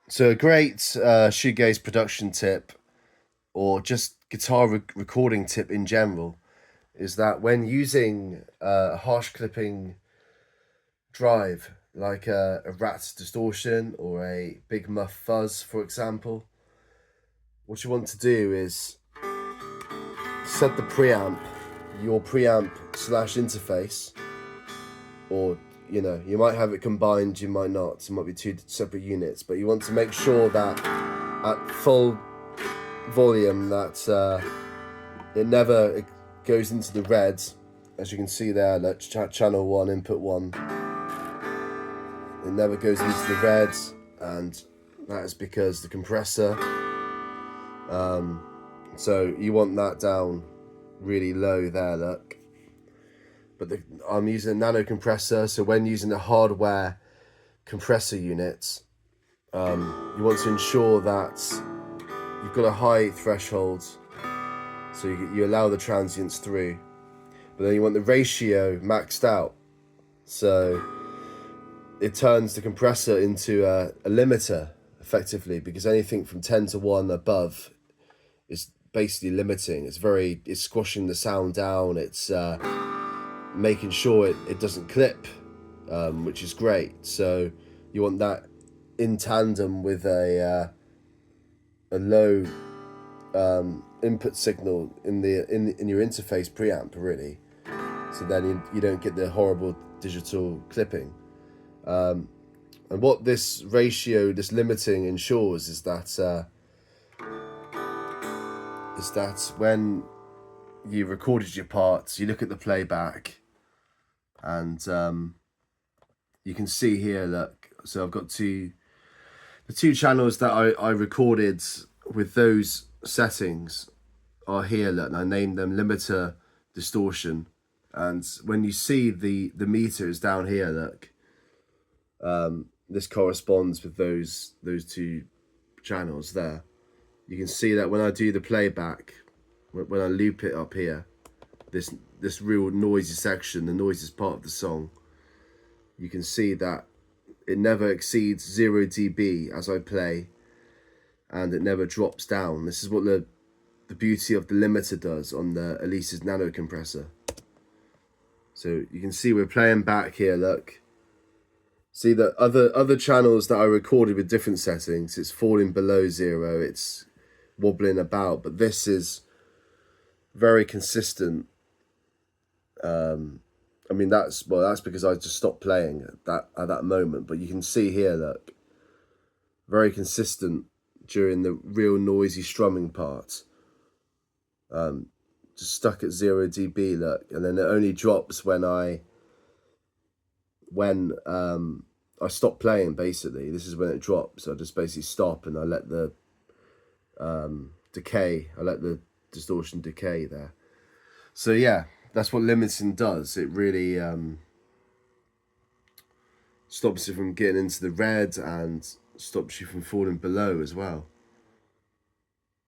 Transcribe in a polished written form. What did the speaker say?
So a great shoegaze production tip, or just guitar recording tip in general, is that when using a harsh clipping drive, like a Rat's distortion or a Big Muff fuzz, for example, what you want to do is set the preamp, your preamp slash interface, or you might have it combined, you might not. It might be two separate units, but you want to make sure that at full volume that it never goes into the red, as you can see there. That channel 1, input 1, it never goes into the red, and that is because the compressor. So you want that down really low there, look. But I'm using a nano compressor, so when using the hardware compressor units, you want to ensure that you've got a high threshold, so you allow the transients through, but then you want the ratio maxed out, so it turns the compressor into a limiter effectively, because anything from 10 to 1 above is basically limiting. It's squashing the sound down. It's making sure it doesn't clip, which is great. So you want that in tandem with a low input signal in your interface preamp, really. So then you don't get the horrible digital clipping. And what this ratio, this limiting, ensures is that when you recorded your parts, you look at the playback, and you can see here, look. So I've got the two channels that I recorded with those settings are here, look, and I named them limiter, distortion. And when you see the meters down here, look, this corresponds with those two channels there. You can see that when I do the playback, when I loop it up here, this real noisy section, the noisiest part of the song, you can see that it never exceeds 0 dB as I play, and it never drops down. This is what the beauty of the limiter does on the Elise's nano compressor. So you can see we're playing back here, look. See that other channels that I recorded with different settings, it's falling below 0, it's wobbling about, but this is very consistent. I mean, that's because I just stopped playing at that moment, but you can see here, look, very consistent during the real noisy strumming part. Just stuck at 0 dB, look, and then it only drops when I stop playing, basically. This is when it drops. So I just basically stop and I let the decay, I let the distortion decay there. So yeah, that's what limiting does. It really stops you from getting into the red and stops you from falling below as well.